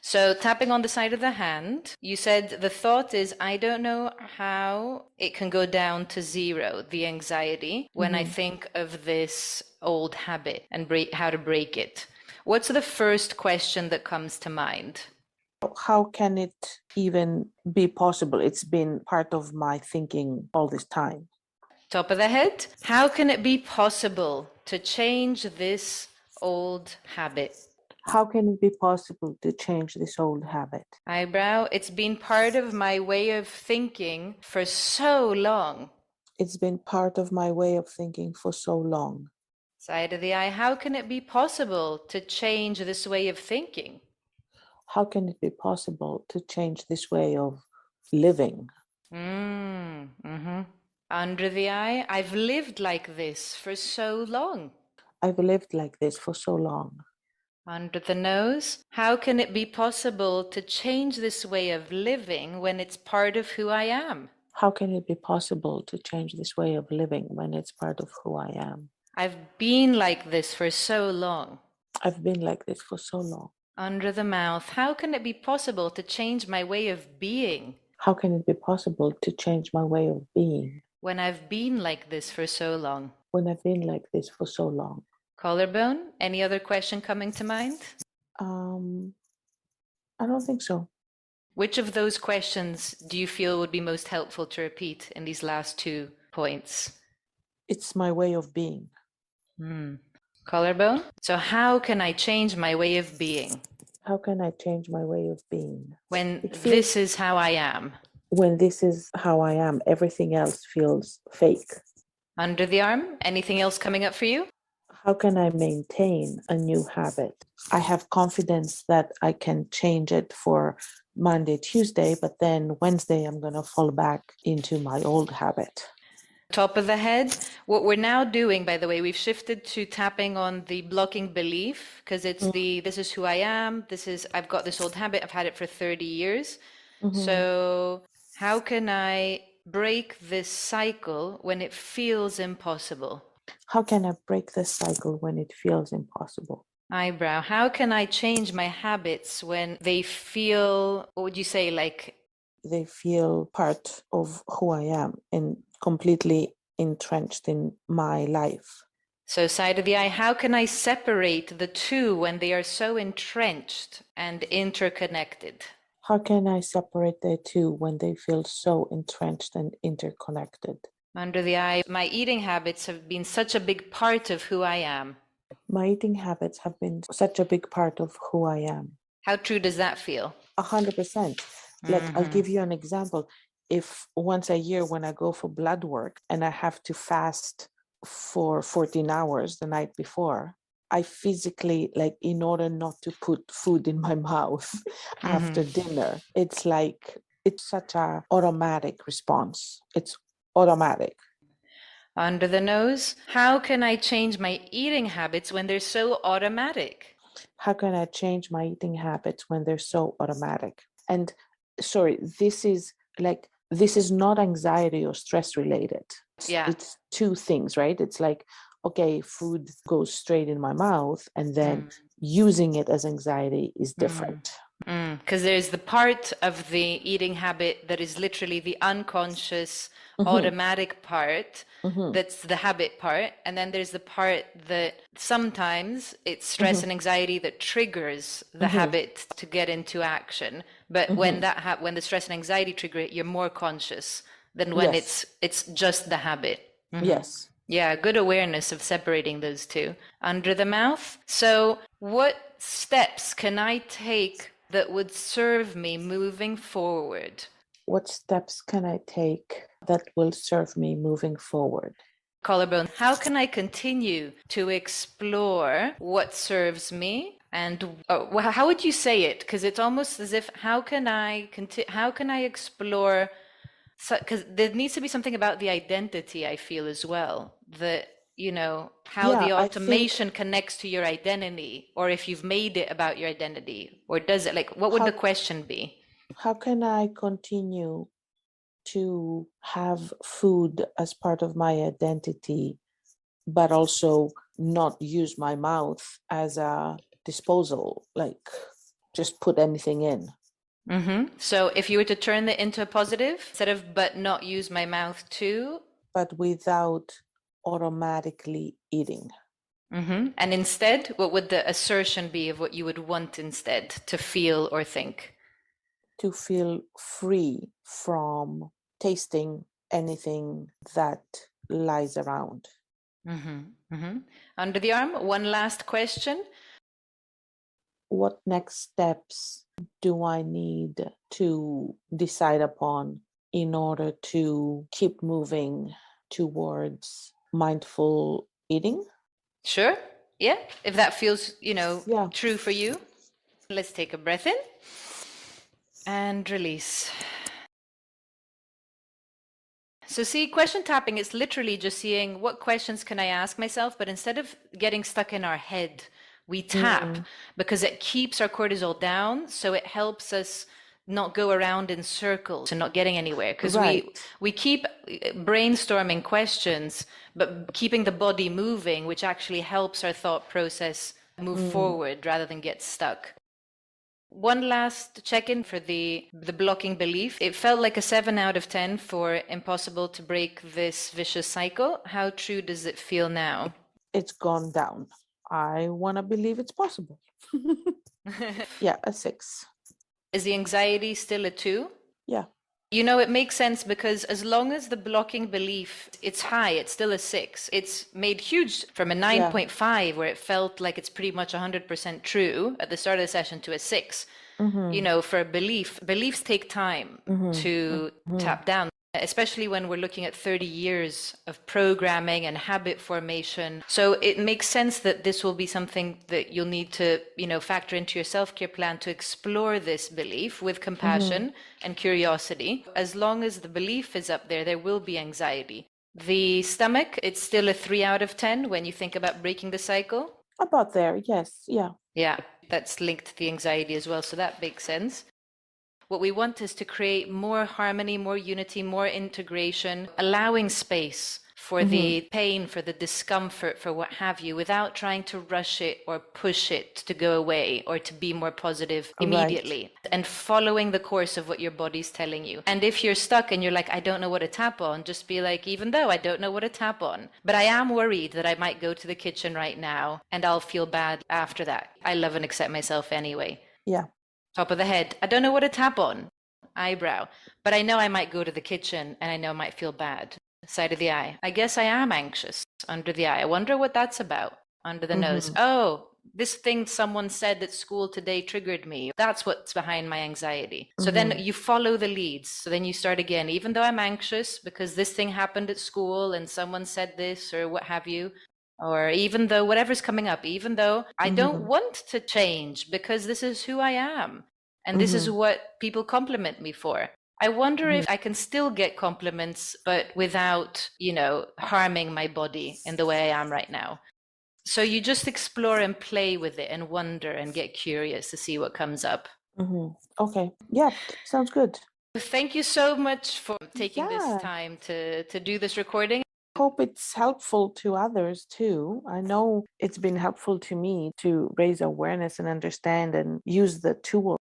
So tapping on the side of the hand, you said the thought is, I don't know how it can go down to zero, the anxiety, when I think of this old habit and how to break it. What's the first question that comes to mind? How can it even be possible? It's been part of my thinking all this time. Top of the head, how can it be possible to change this old habit? How can it be possible to change this old habit? Eyebrow, it's been part of my way of thinking for so long. It's been part of my way of thinking for so long. Side of the eye, how can it be possible to change this way of thinking? How can it be possible to change this way of living? Under the eye, I've lived like this for so long. I've lived like this for so long. Under the nose, how can it be possible to change this way of living when it's part of who I am? How can it be possible to change this way of living when it's part of who I am? I've been like this for so long. I've been like this for so long. Under the mouth, how can it be possible to change my way of being? How can it be possible to change my way of being? When I've been like this for so long. When I've been like this for so long. Collarbone, any other question coming to mind? I don't think so. Which of those questions do you feel would be most helpful to repeat in these last 2 points? It's my way of being. Collarbone, so how can I change my way of being? How can I change my way of being? When this is how I am. When this is how I am, everything else feels fake. Under the arm, anything else coming up for you? How can I maintain a new habit? I have confidence that I can change it for Monday, Tuesday, but then Wednesday I'm going to fall back into my old habit. Top of the head. What we're now doing, by the way, we've shifted to tapping on the blocking belief, because it's this is who I am. I've got this old habit. I've had it for 30 years. So how can I break this cycle when it feels impossible? How can I break this cycle when it feels impossible? Eyebrow, how can I change my habits when they feel, what would you say, like? They feel part of who I am and completely entrenched in my life. So side of the eye, how can I separate the two when they are so entrenched and interconnected? How can I separate the two when they feel so entrenched and interconnected? Under the eye, my eating habits have been such a big part of who I am. My eating habits have been such a big part of who I am. How true does that feel? 100%. Like, I'll give you an example. If once a year when I go for blood work and I have to fast for 14 hours the night before, I physically, like, in order not to put food in my mouth after dinner, it's like, it's such a automatic response. It's automatic. Under the nose, how can I change my eating habits when they're so automatic? How can I change my eating habits when they're so automatic? And sorry, this is not anxiety or stress related. It's two things, right? It's like, okay, food goes straight in my mouth, and then using it as anxiety is different. Because there's the part of the eating habit that is literally the unconscious, automatic part, that's the habit part. And then there's the part that sometimes it's stress and anxiety that triggers the habit to get into action. But when when the stress and anxiety trigger it, you're more conscious than when it's just the habit. Yes. Yeah, good awareness of separating those two. Under the mouth. So what steps can I take that would serve me moving forward? What steps can I take that will serve me moving forward? Collarbone, how can I continue to explore what serves me? And how would you say it? Because it's almost as if, how can I explore? Because there needs to be something about the identity, I feel, as well, that, how the automation connects to your identity, or if you've made it about your identity, or does it, what would the question be? How can I continue to have food as part of my identity, but also not use my mouth as a disposal? just put anything in. So if you were to turn it into a positive, instead of but not use my mouth too. But without automatically eating. And instead, what would the assertion be of what you would want instead to feel or think? To feel free from tasting anything that lies around. Under the arm, one last question. What next steps do I need to decide upon in order to keep moving towards mindful eating? Sure. Yeah. If that feels, true for you. Let's take a breath in and release. So see, question tapping is literally just seeing what questions can I ask myself, but instead of getting stuck in our head, we tap because it keeps our cortisol down. So it helps us not go around in circles and not getting anywhere, because we keep brainstorming questions, but keeping the body moving, which actually helps our thought process move forward rather than get stuck. One last check-in for the blocking belief. It felt like a 7 out of 10 for impossible to break this vicious cycle. How true does it feel now? It's gone down. I want to believe it's possible. Yeah, a 6. Is the anxiety still a 2? Yeah. It makes sense because as long as the blocking belief, it's high, it's still a 6. It's made huge from a 9.5 where it felt like it's pretty much 100% true at the start of the session to a 6. For beliefs take time to tap down, especially when we're looking at 30 years of programming and habit formation. So it makes sense that this will be something that you'll need to, factor into your self-care plan to explore this belief with compassion and curiosity. As long as the belief is up there, there will be anxiety. The stomach, it's still a 3 out of 10 when you think about breaking the cycle. About there, yes. Yeah. Yeah, that's linked to the anxiety as well. So that makes sense. What we want is to create more harmony, more unity, more integration, allowing space for the pain, for the discomfort, for what have you, without trying to rush it or push it to go away or to be more positive immediately. And following the course of what your body's telling you. And if you're stuck and you're like, I don't know what to tap on, just be like, even though I don't know what to tap on, but I am worried that I might go to the kitchen right now and I'll feel bad after that. I love and accept myself anyway. Yeah. Top of the head, I don't know what to tap on. Eyebrow, but I know I might go to the kitchen and I know I might feel bad. Side of the eye, I guess I am anxious. Under the eye, I wonder what that's about. Under the nose, oh, this thing someone said at school today triggered me. That's what's behind my anxiety. So then you follow the leads. So then you start again, even though I'm anxious because this thing happened at school and someone said this or what have you. Or even though whatever's coming up, even though I don't want to change because this is who I am. And this is what people compliment me for. I wonder if I can still get compliments, but without, harming my body in the way I am right now. So you just explore and play with it and wonder and get curious to see what comes up. Okay. Yeah, sounds good. Thank you so much for taking this time to do this recording. Hope it's helpful to others too. I know it's been helpful to me to raise awareness and understand and use the tool